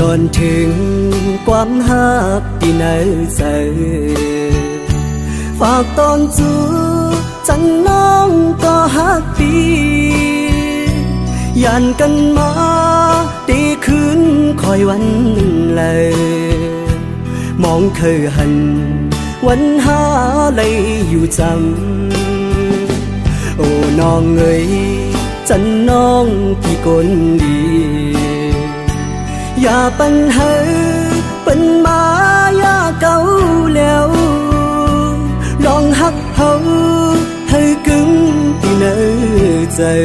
ตอนถึงความฮักที่เนอเจอฝากตอนจูจันน้องก็ฮักดียันกันมาตีคืนคอยวันเลยมองเคยหันวันหาเลยอยู่จำโอ้น้องเอ๋ยจันน้องพี่คนดีอย่าปัญหาเป็นมายาเก่าแล้วลองหักเฮาให้กึ่งที่เนอเจอ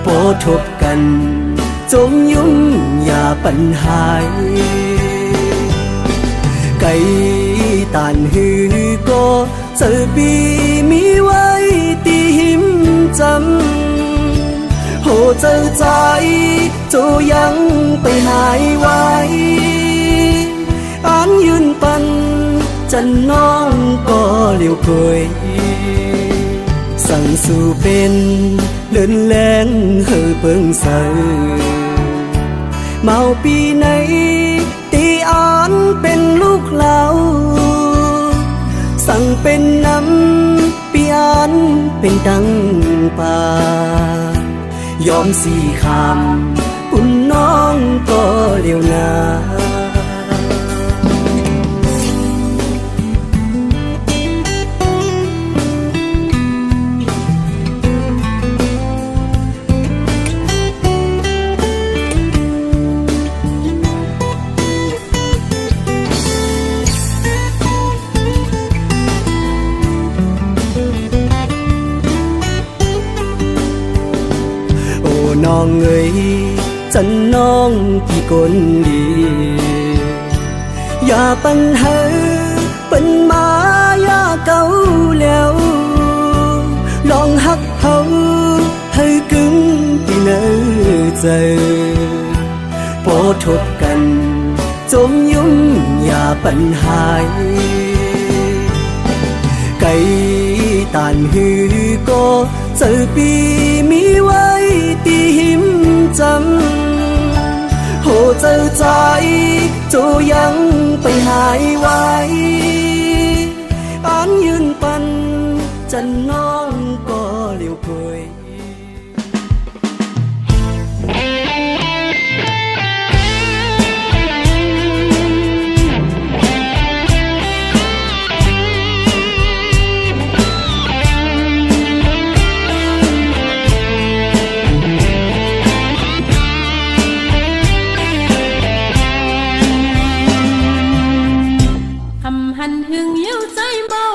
พอทบกันจงยุ่งอย่าปัญหาไก่ตานหือก็เจอปีมีไว้ตีหิมจำโหเจอใจโจยังไปหายไว้อ่านยืนปันจันน้องก็เลี้ยวเคยสั่งสู่เป็นเลื่อนแรงเฮือเปิงเสอเมาปีไหนตีอ่านเป็นลูกเหลาสั่งเป็นน้ำปีอ่านเป็นดังป่ายอมสี่คำปุ่นน้องก็เลี้ยวนาน้องเอ๋ยจันน้องพี่คนดีอย่าปัญหาเป็นมายาเก่าแล้วลองหักเฮาให้กึ่งที่เนอเจอพอทบกันจงยุ่งอย่าปัญหาไก่ตานหือก็เจอปีมีไว้ตีหิมจำโหเจอใจโจยังไปหายไว้อ่านยืนปันจันน้องก็เลี้ยวเคยหันหึงเย้าใจเบา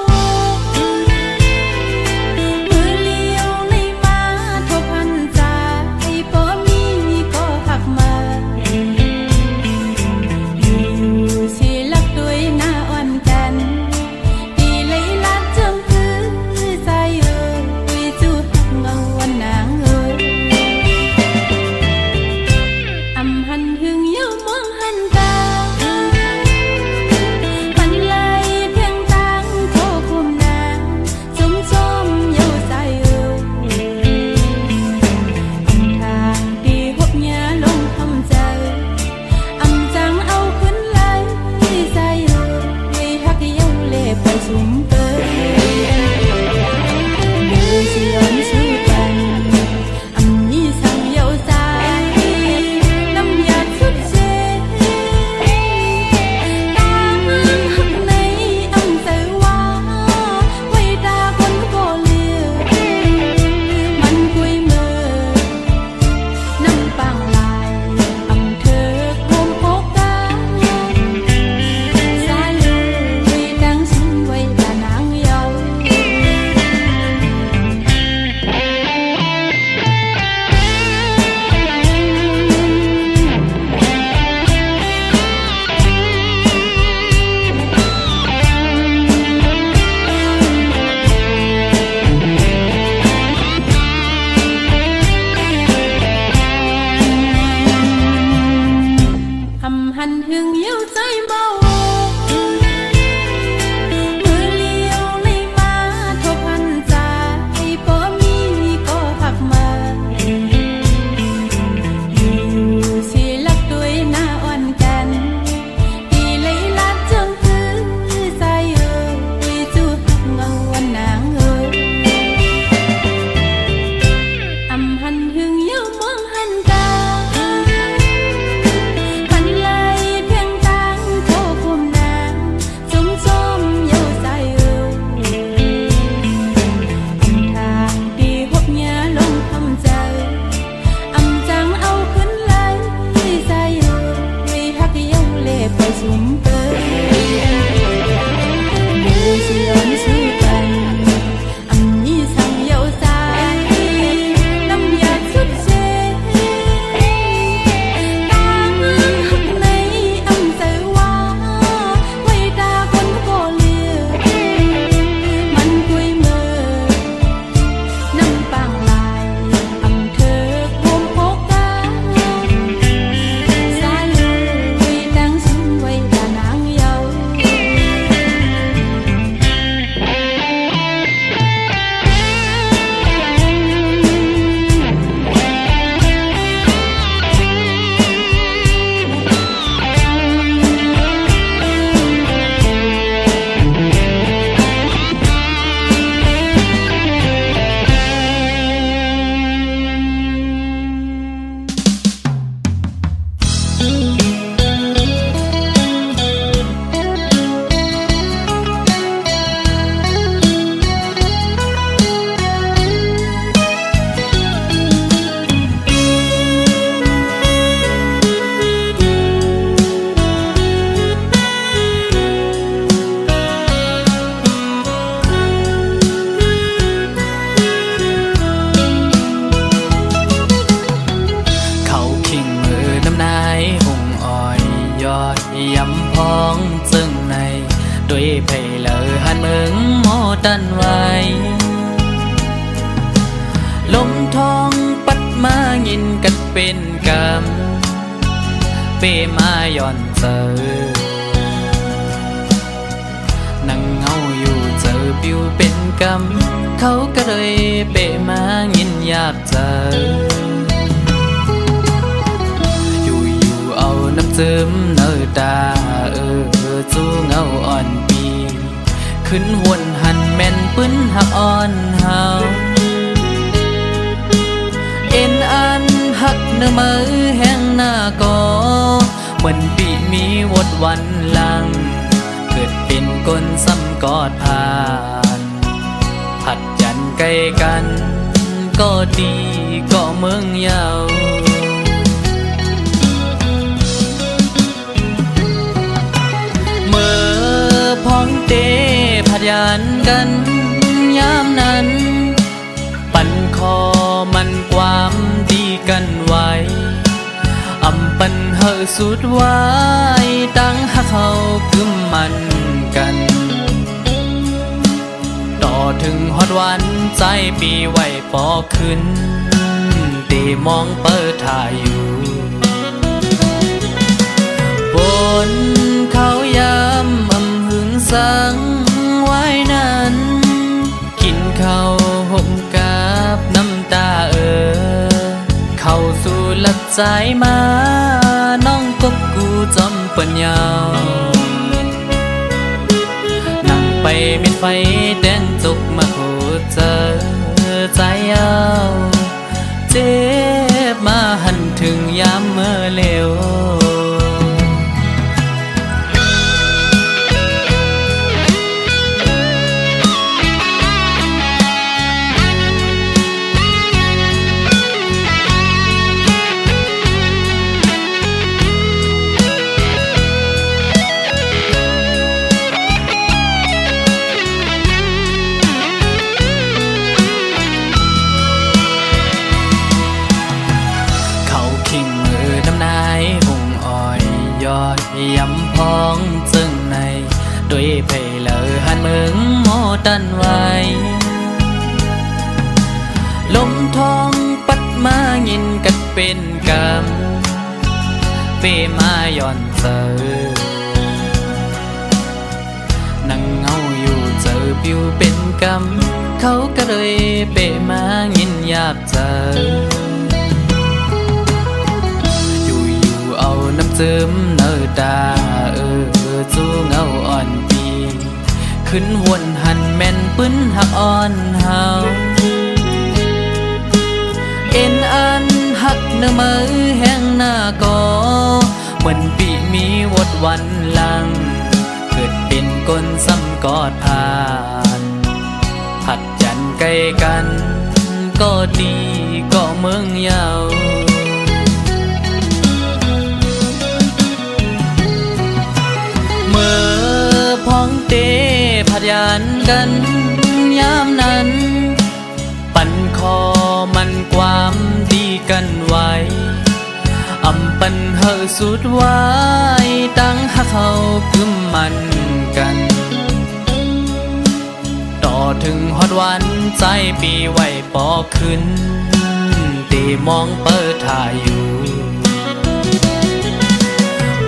ด้วยไผ่เลอหันเมืองหมอตันไว้ลมทองปัดมายินกันเป็นกรรมเปมาย่อนเจอนั่งเงาอยู่เจอปิวเป็นกรรมเขาก็เลยเปมายินอยากเจออยู่เอาน้ำซึมเนื้อตาจูเงาอ่อนปีขึ้นวนหันแม่นปื้นหักอ่อนเฮาเอ็นอันหักเนื้อมือแห้งหน้าก็เหมือนปีมีวดวันหลังเกิดเป็นก้นซ้ำกอดผ่านผัดยันใกล้กันก็ดีก็เมืองยาวเมื่อพ้องเตผัดยันกันยามนั้นปั่นคอมันความดีกันไว้อำปันเฮอสุดไว้ตั้งหักเขากึมมันกันต่อถึงฮอดวันใจปีไว้ปอขึ้นตีมองเปิดถ่ายอยู่บนเขายามอำหึงสังไว้นั้นกินข้าวห่มกับน้ำตาเข้าสู่หลับใจมาน้องกบกูจอมปัญญานั่งไปมิดไฟแดงจุกมาโคเจอใจเอาเจ็บมาหันถึงยามเมื่อเลวยำพองจึงในด้วยไผ่เลอหันเมืองหมอตันไว้ลมทองปัดมายินกันเป็นกรรมเปมาย่อนเจอนั่งเงาอยู่เจอปิวเป็นกรรมเขาก็เลยเปมายินอยากเจอเอาน้ำซึมเนื้อตาจูเงาอ่อนปีขึ้นวนหันแม่นปื้นหักอ่อนเฮาเอ็นอันหักเนื้อมือแห้งหน้าก็เหมือนปีมีวดวันหลังเกิดเป็นก้นซ้ำกอดผ่านผัดยันใกล้กันก็ดีก็เมืองยาวเมื่อพ้องเตผัดยันกันยามนั้นปั่นคอมันความดีกันไว้อำปันเฮอสุดไว้ตั้งหักเขากึมมันกันต่อถึงฮอดวันใจปีไว้ปอขึ้นตีมองเปิดถ่ายอยู่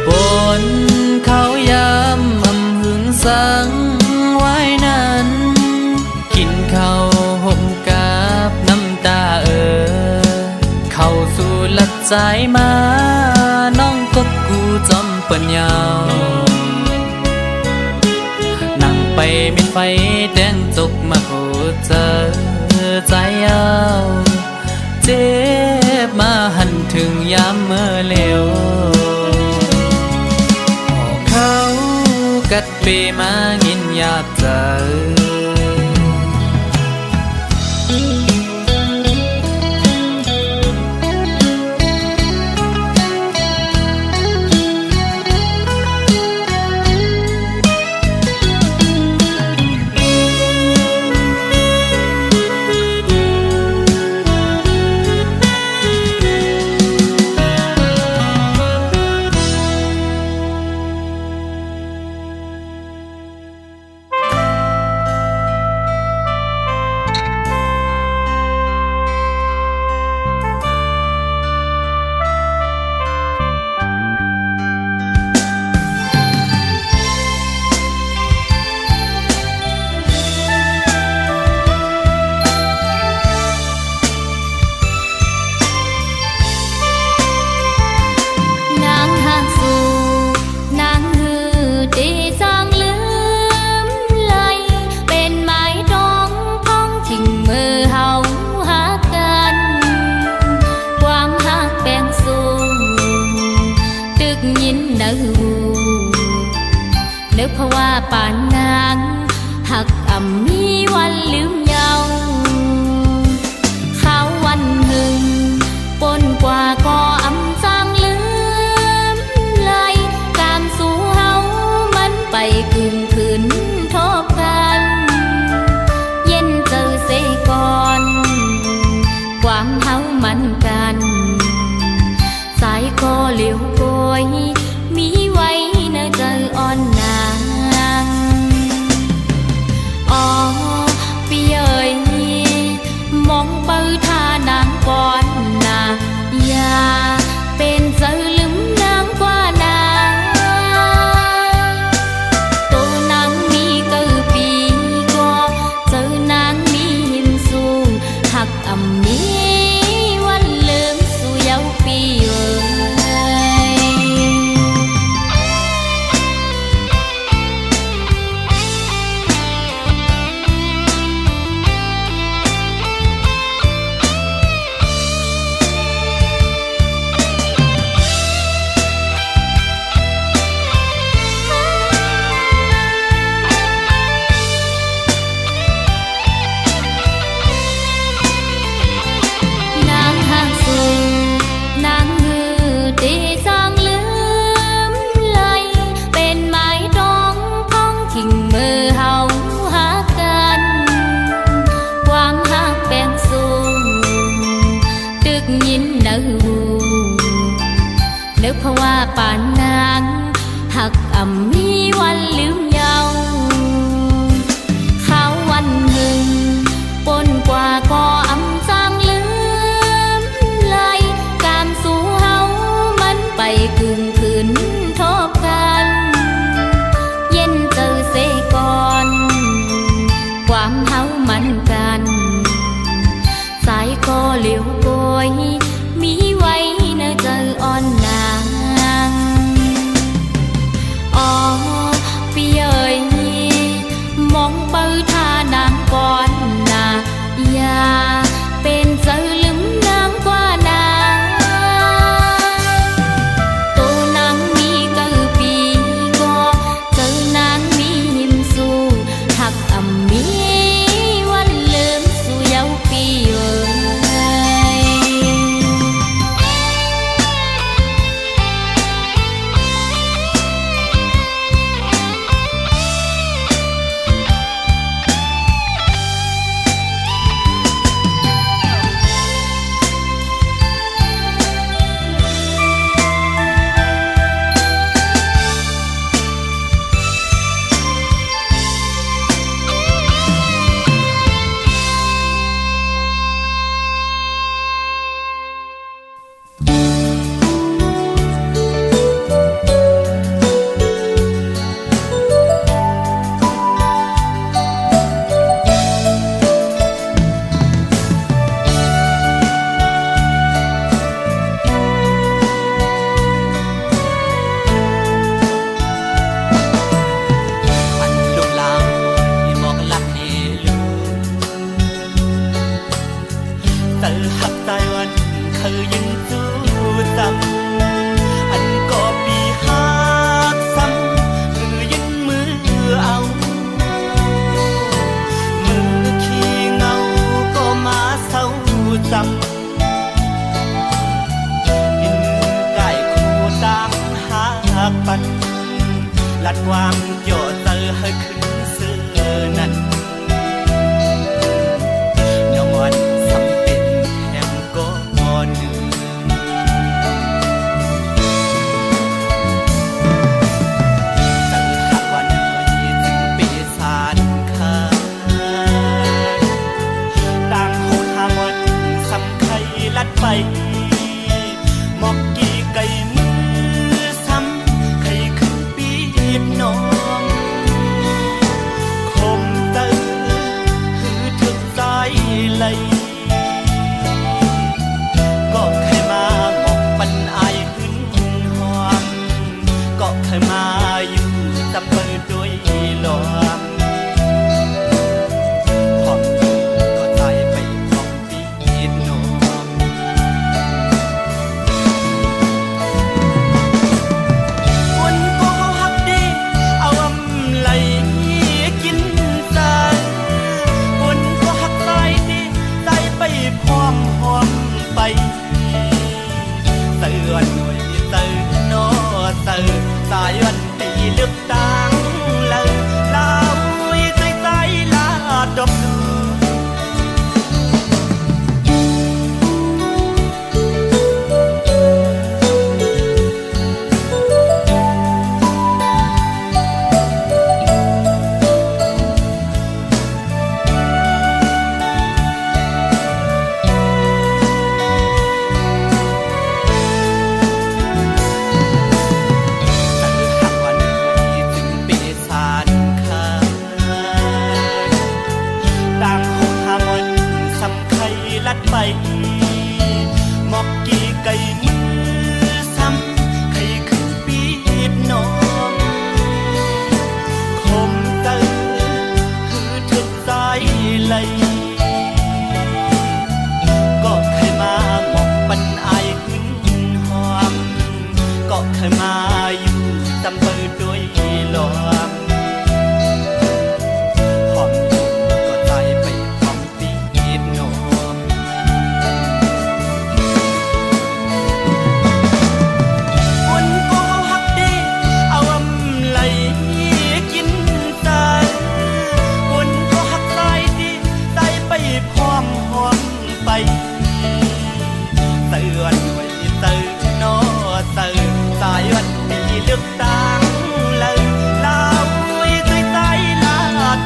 บนเขายามอำหึงสังไว้นั้นกินข้าวห่มกับน้ำตาเข้าสู่หลับใจมาน้องกบกูจอมปัญญานั่งไปมิดไฟแดงจุกมาโคเจอใจเอาเจ็บมาหันถึงยามเมื่อเลวเขากัดเปมายินอยากเจอ ป่านนางหักอ่ำมีวันลืมเยาข้าววันหนึ่งปนกว่าก็อำจางลืมไหลการสู่เฮามันไปกึ่งคืนทบกันเย็นเจอเสก่อนความเฮามันกันสายก็เหลียวโกยมีไว้ในใจอ่อนนางอ๋อเปีย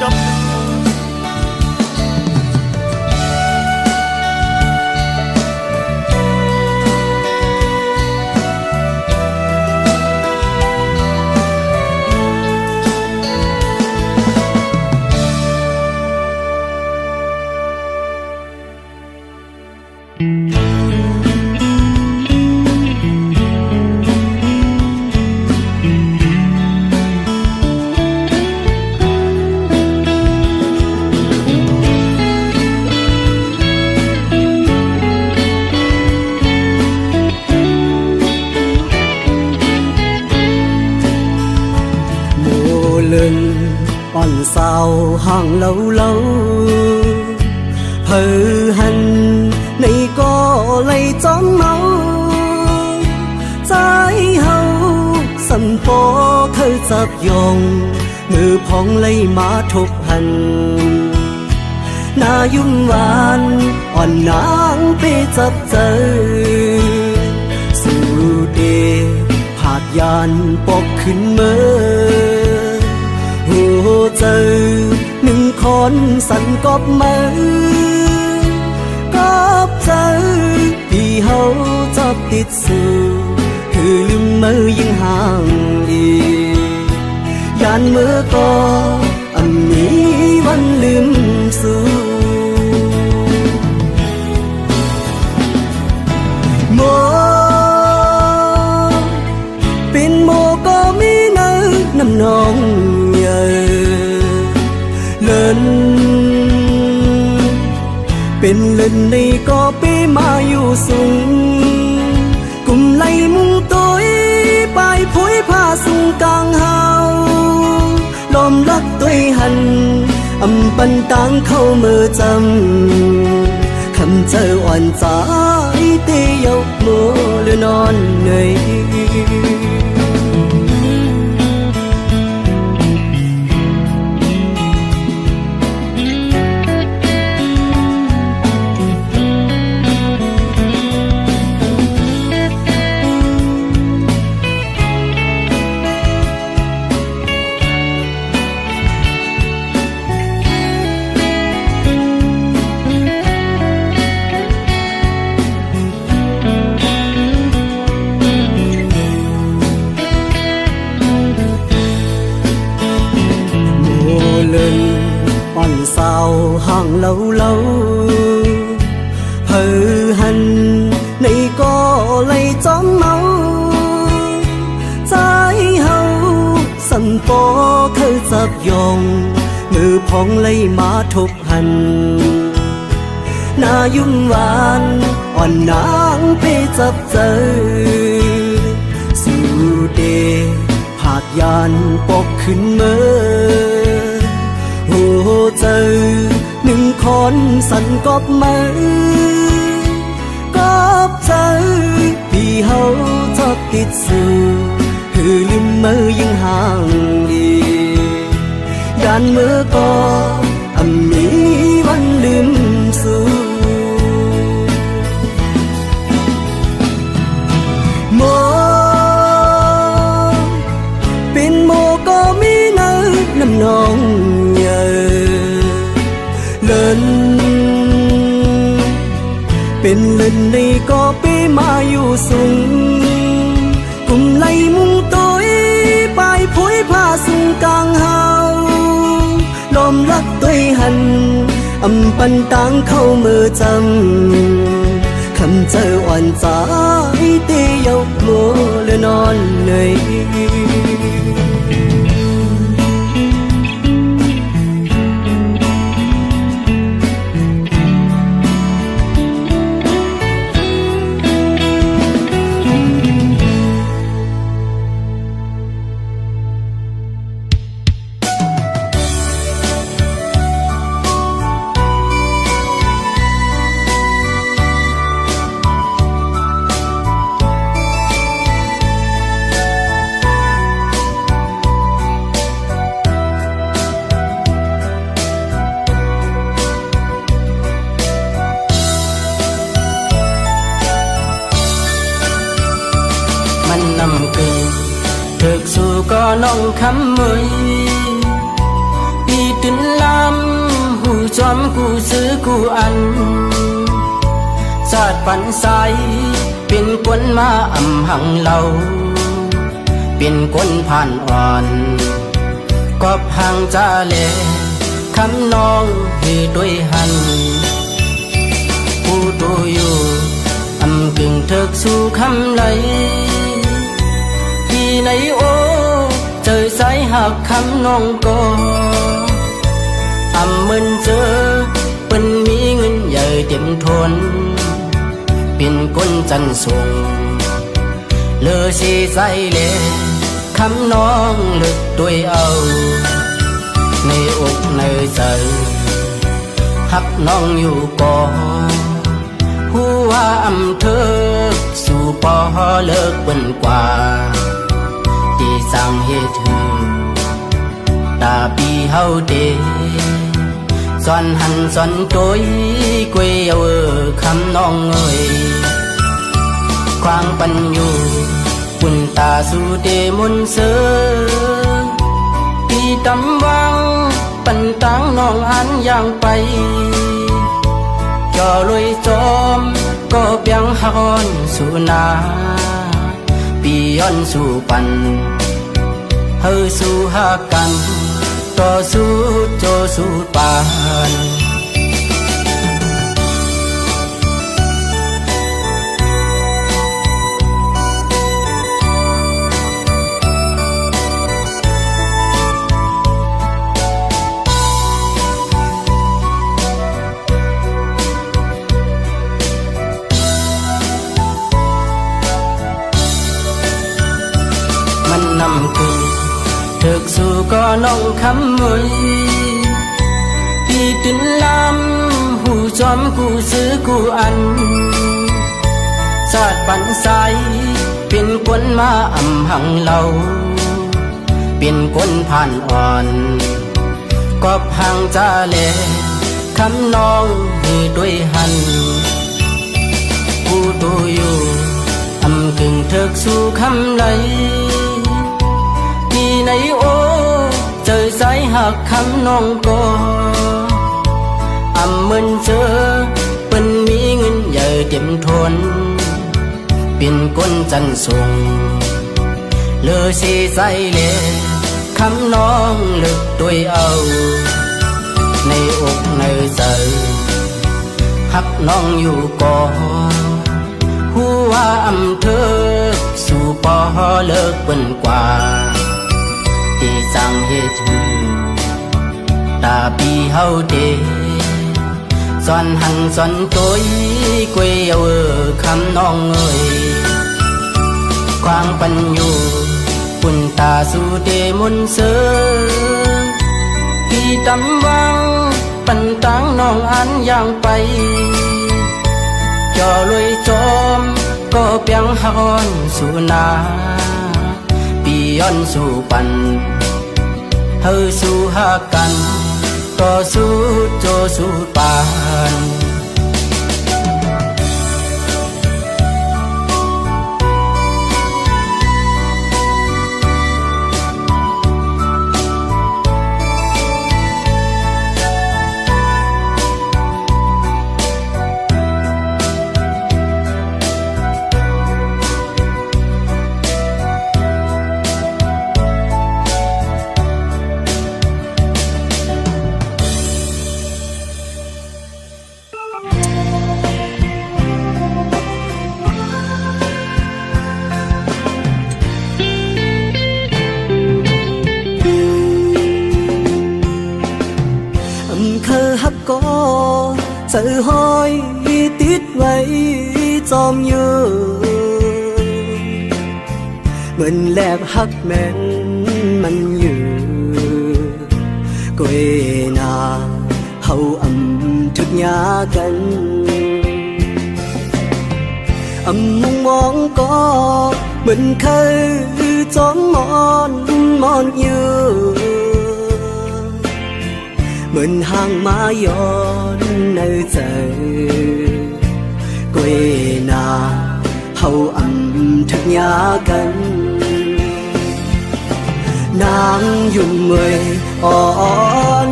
กับlên còn sao hàng lâu lâu hờ hành này có lấy chóm máu trái hậu sầm bó khơi dập dòng ngư phong lấy má thục hành na yum van on nang pe dập dơ su de phạt yàn bọcขึ้นเมื่อหัวใจหนึ่งคนสั่นกอบมือกอบใจที่เขาจับติดสู่คือลืมมือยิ่งห่างอียานเมื่อก็อันนี้วันลืมสู่โมเป็นโมก็มีเนื้อน้ำนองlên bên lên đây có bé mà yêu sung cùng lấy mung tối bài phối pha sung càng hào lom lắc tôi hành âm bần tang khâu mơ chăm khăm chờ oan trái tê yêu mơ lên non này lên còn sao hàng lâu lâu hờ hành này có lấy chóm máu trái hậu sầm bó khơi dập dòng ngư phong lấy má thục hành na yum van on nang pe dập dơ su de phạt yàn bọcขึ้นเมื่อหัวใจหนึ่งคนสั่นกอบมือกอบใจที่เขาชอบติดสู่คือลืมมือยิ่งห่างอียานเมื่อก็อันนี้วันลืมสู่โมเป็นโมก็มีเนื้อน้ำนองlên bên lên đây có bé mà yêu sung cùng lấy mung tối bài phối pha sung càng hào lom lắc tôi hành âm bần tang khâu mơ chăm khăm chờ oan trái tê yêu mơ lên non này năm cười thực sự có nông khắm mới đi tin อมคู่ซื้อคู่อันชาติปันใสเป็นคนมาอำหังเราเป็นคนผ่านอ่อนกอบห่างจาเลคำน้องให้ด้วยหันผู้ตัวอยู่อำกึ่งเถิกสู่คำไหลที่ในโอเจอสายหักคำน้องก็อำเหมือนเจอเป็นมีเงินใหญ่เต็มทนเป็นคนจันส่งเลอสีใสเลคำน้องลึกด้วยเอาในอกในใจหักน้องอยู่ก่อหัวอำเธอสู่ปอเลิกเป็นกว่าที่สั่งเหตุตาปีเฮาเดซ่อนหันซ่อนโดยกวยเอาคำน้องเอ่ยควางปันอยู่ปุ่นตาสู่เดมนเสือปีตำวังปันตังน้องอันย่างไปจอลอยจอมก็เปียงฮอนสู่นาปีย้อนสู่ปันเฮาสู่หากันต่อสู้โจสู้ปานมันนำคือเถิกสู่ก็น้องคำมวยพี่ตินลำหูจอมคู่ซื้อคู่อันชาติปันใสเป็นคนมาอำหังเราเป็นคนผ่านอ่อนกอบห่างจาเลคำน้องให้ด้วยหันผู้ตัวอยู่อำกึ่งเถิกสู่คำไหลที่ในโอเจอสายหักคำน้องก็อำเหมือนเจอเป็นมีเงินใหญ่เต็มทนเป็นคนจันส่งเลอสีใสเลคำน้องลึกด้วยเอาในอกในใจหักน้องอยู่ก่อหัวอำเธอสู่ปอเลิกเป็นกว่าที่สั่งเหตุตาปีเฮาเดซ่อนหันซ่อนโตยกวยเอาคำน้องเอ่ยควางปันอยู่ปุ่นตาสู่เดมนเสือพี่ตำวังปันตังน้องอันย่างไปจอลอยจอมก็เปียงฮอนสู่นาปีย้อนสู่ปันเฮาสู่หากันต่อสู้โจสู้ปานก็เจอห้อยติดไว้จอมเยอะเหมือนแลบหักแม่นมันอยู่กวยนาเฮาอำทุกยากันอำมุงมองก็เหมือนเคยจอมมอนอยู่เหมือนห่างมาย้อนในใจกวยนาเฮาอำทุกยากันนางยุ่งเมย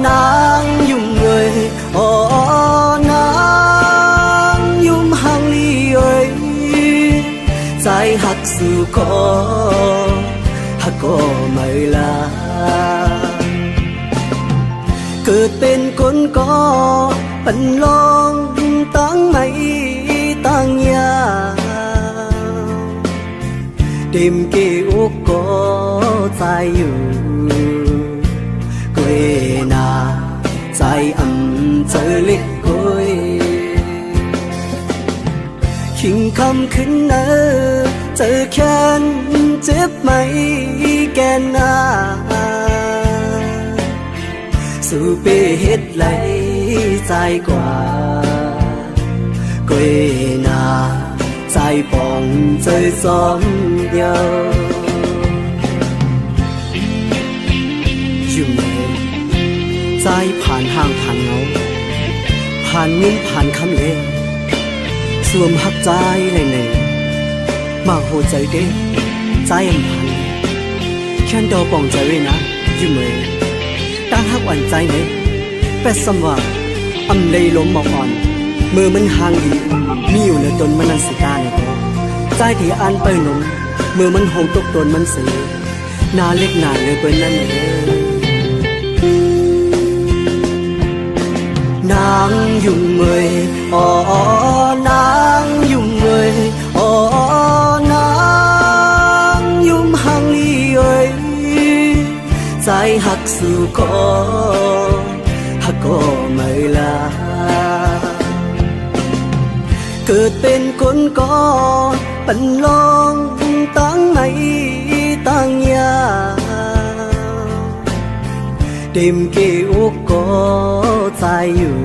นางยุ่งเมย เกิดเป็นคนก็ปันลองตั้งไม่ตั้งยาเต็มเกอกก็ใจอยู่กวยนาใจเจอเล็กกวยขิงคำขึ้นเนอเจอแค้นเจ็บไหมแกนนาสู่เปเฮ็ดไหลใจกว่ากวยนาใจปองใจซ้อมเยาอยู่ไหนใจผ่านห้างผ่านเงาผ่านเงินผ่านคำเล่สวมหักใจเลยเนี่ยมาโหใจเด้ใจผ่านแค่ดอปองใจไว้นะอยู่ไหมตั้งหักหวั่นใจเนี่ยแปดสมว่าเลยล้มหมอกอ่อนมือมันห่างดีมีอยู่ในตนมันนันสิกาเนี่ยใจที่อันไปหนมมือมันหงตกตนมันเสียนาเล็กนาเลยเป็นนั่นเองนางยุ่งเมยอ๋อนางยุ่งเมยอ๋อนางยุ่มหังลีเอ้ยใจหักสู่ก็หักก็ไม่ลาเกิดเป็นคนก็ปันลองตั้งไม่ตั้งยาเต็มเกอกก็ใจอยู่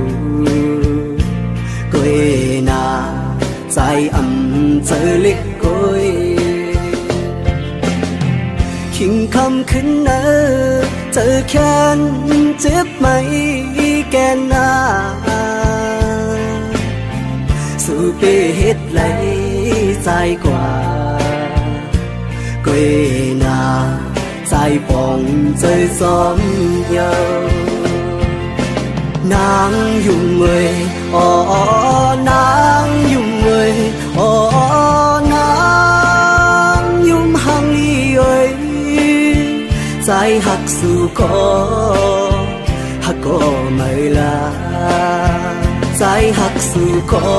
กวยนาใจเจอเล็กกวยขิงคำขึ้นเนอเจอแค้นเจ็บไหมแกนนาสู่เปเฮ็ดไหลใจกว่ากวยนาใจปองใจซ้อมเยานางยุ่งเมยอ๋อนางยุ่งเมยอ๋อนางยุ่มหังลีเอ้ยใจหักสู่ก็หักก็ไม่ลาใจหักสู่ก็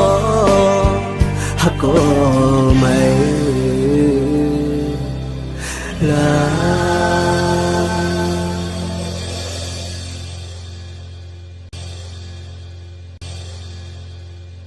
หักก็ไม่ลา